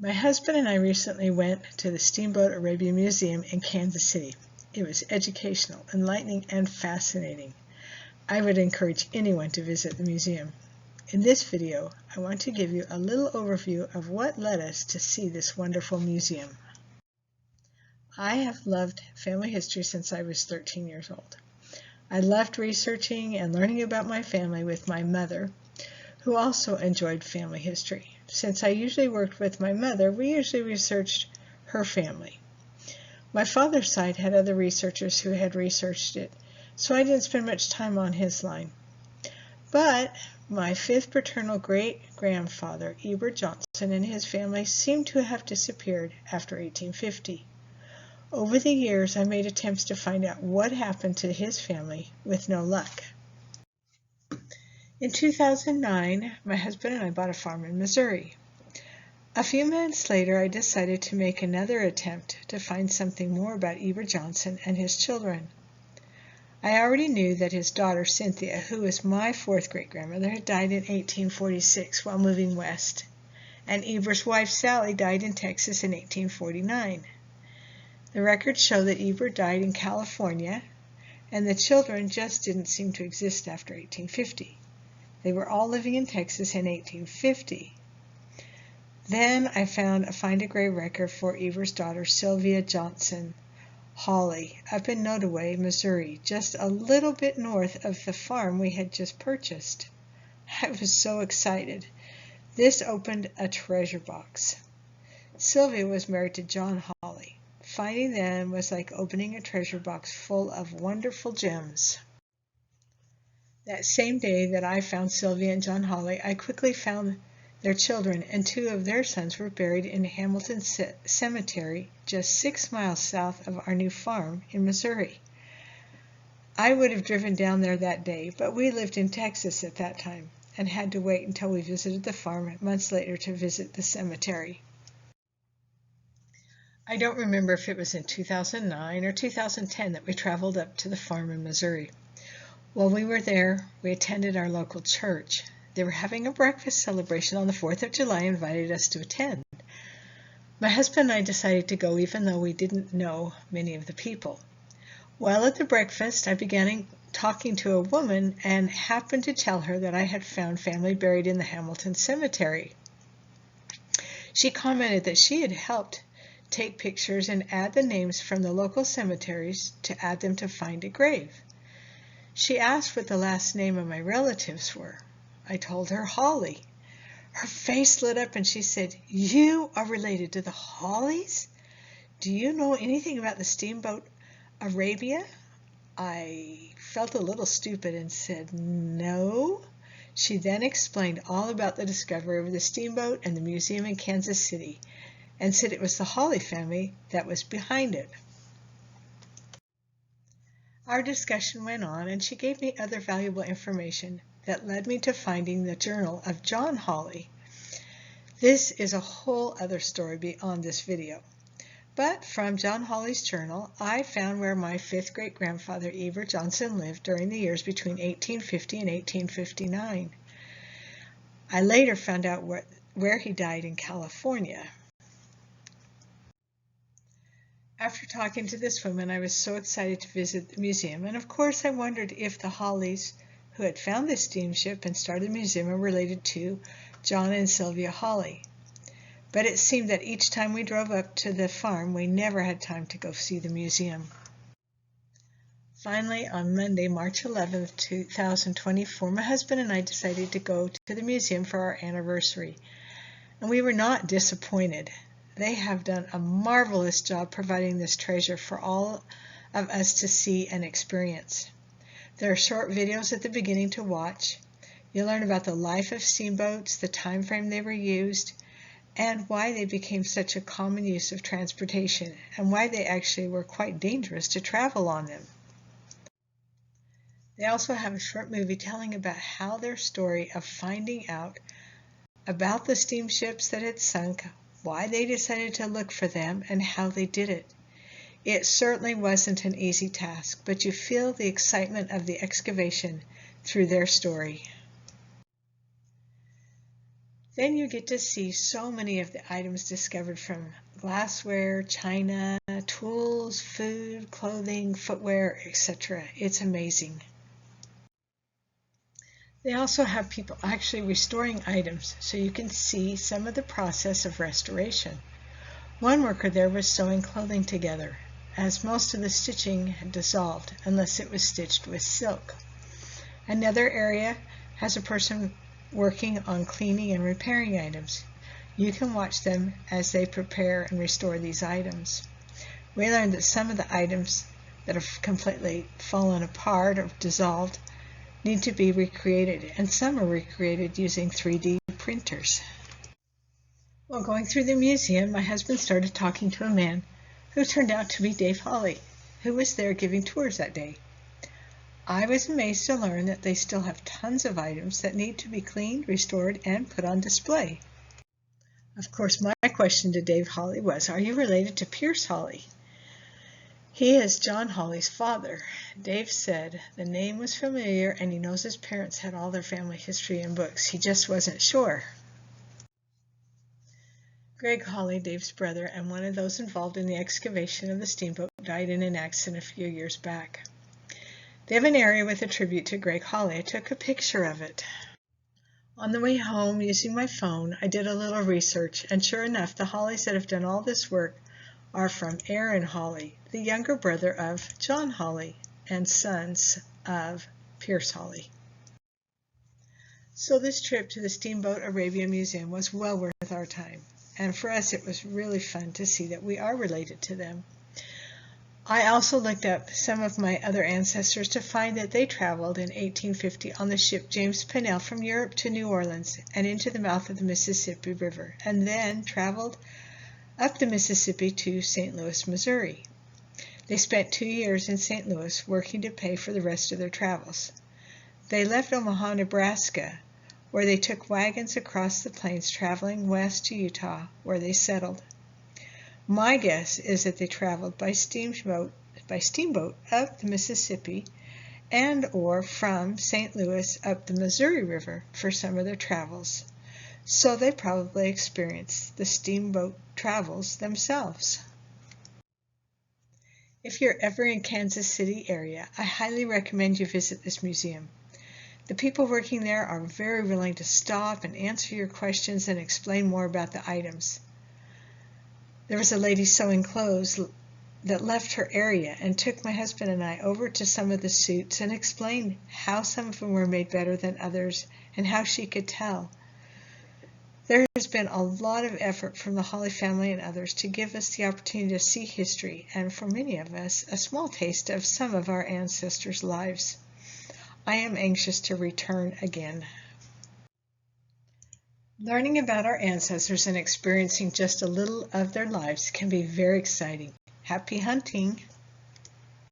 My husband and I recently went to the Steamboat Arabia Museum in Kansas City. It was educational, enlightening, and fascinating. I would encourage anyone to visit the museum. In this video, I want to give you a little overview of what led us to see this wonderful museum. I have loved family history since I was 13 years old. I loved researching and learning about my family with my mother, who also enjoyed family history. Since I usually worked with my mother, we usually researched her family. My father's side had other researchers who had researched it, so I didn't spend much time on his line. But my fifth paternal great-grandfather, Ebert Johnson, and his family seemed to have disappeared after 1850. Over the years, I made attempts to find out what happened to his family with no luck. In 2009, my husband and I bought a farm in Missouri. A few months later, I decided to make another attempt to find something more about Ebert Johnson and his children. I already knew that his daughter, Cynthia, who was my fourth great-grandmother, had died in 1846 while moving west, and Ebert's wife, Sally, died in Texas in 1849. The records show that Ebert died in California, and the children just didn't seem to exist after 1850. They were all living in Texas in 1850. Then I found a Find a Grave record for Ebert's daughter, Sylvia Johnson Hawley, up in Nodaway, Missouri, just a little bit north of the farm we had just purchased. I was so excited. This opened a treasure box. Sylvia was married to John Hawley. Finding them was like opening a treasure box full of wonderful gems. That same day that I found Sylvia and John Hawley, I quickly found their children, and two of their sons were buried in Hamilton Cemetery, just 6 miles south of our new farm in Missouri. I would have driven down there that day, but we lived in Texas at that time and had to wait until we visited the farm months later to visit the cemetery. I don't remember if it was in 2009 or 2010 that we traveled up to the farm in Missouri. While we were there, we attended our local church. They were having a breakfast celebration on the 4th of July and invited us to attend. My husband and I decided to go even though we didn't know many of the people. While at the breakfast, I began talking to a woman and happened to tell her that I had found family buried in the Hamilton Cemetery. She commented that she had helped take pictures and add the names from the local cemeteries to add them to Find a Grave. She asked what the last name of my relatives were. I told her Hawley. Her face lit up and she said, "You are related to the Hawleys? Do you know anything about the Steamboat Arabia?" I felt a little stupid and said, "No." She then explained all about the discovery of the steamboat and the museum in Kansas City and said it was the Hawley family that was behind it. Our discussion went on, and she gave me other valuable information that led me to finding the journal of John Hawley. This is a whole other story beyond this video. But from John Hawley's journal, I found where my fifth great-grandfather Ebert Johnson lived during the years between 1850 and 1859. I later found out where he died in California. After talking to this woman, I was so excited to visit the museum, and of course I wondered if the Hawleys who had found this steamship and started the museum were related to John and Sylvia Hawley. But it seemed that each time we drove up to the farm, we never had time to go see the museum. Finally, on Monday, March 11th, 2024, my husband and I decided to go to the museum for our anniversary, and we were not disappointed. They have done a marvelous job providing this treasure for all of us to see and experience. There are short videos at the beginning to watch. You'll learn about the life of steamboats, the time frame they were used, and why they became such a common use of transportation, and why they actually were quite dangerous to travel on them. They also have a short movie telling about how their story of finding out about the steamships that had sunk, why they decided to look for them, and how they did it. It certainly wasn't an easy task, but you feel the excitement of the excavation through their story. Then you get to see so many of the items discovered, from glassware, china, tools, food, clothing, footwear, etc. It's amazing. They also have people actually restoring items, so you can see some of the process of restoration. One worker there was sewing clothing together, as most of the stitching had dissolved unless it was stitched with silk. Another area has a person working on cleaning and repairing items. You can watch them as they prepare and restore these items. We learned that some of the items that have completely fallen apart or dissolved need to be recreated, and some are recreated using 3D printers. While going through the museum, my husband started talking to a man who turned out to be Dave Hawley, who was there giving tours that day. I was amazed to learn that they still have tons of items that need to be cleaned, restored, and put on display. Of course, my question to Dave Hawley was, are you related to Pierce Hawley? He is John Hawley's father. Dave said the name was familiar and he knows his parents had all their family history in books. He just wasn't sure. Greg Hawley, Dave's brother, and one of those involved in the excavation of the steamboat, died in an accident a few years back. They have an area with a tribute to Greg Hawley. I took a picture of it. On the way home, using my phone, I did a little research, and sure enough, the Hawleys that have done all this work are from Aaron Hawley, the younger brother of John Hawley and sons of Pierce Hawley. So this trip to the Steamboat Arabia Museum was well worth our time, and for us it was really fun to see that we are related to them. I also looked up some of my other ancestors to find that they traveled in 1850 on the ship James Pennell from Europe to New Orleans and into the mouth of the Mississippi River, and then traveled up the Mississippi to St. Louis, Missouri. They spent 2 years in St. Louis working to pay for the rest of their travels. They left Omaha, Nebraska, where they took wagons across the plains traveling west to Utah, where they settled. My guess is that they traveled by steamboat up the Mississippi and or from St. Louis up the Missouri River for some of their travels. So they probably experienced the steamboat travels themselves. If you're ever in Kansas City area, I highly recommend you visit this museum. The people working there are very willing to stop and answer your questions and explain more about the items. There was a lady sewing clothes that left her area and took my husband and I over to some of the suits and explained how some of them were made better than others and how she could tell. There has been a lot of effort from the Hawley family and others to give us the opportunity to see history, and for many of us, a small taste of some of our ancestors' lives. I am anxious to return again. Learning about our ancestors and experiencing just a little of their lives can be very exciting. Happy hunting!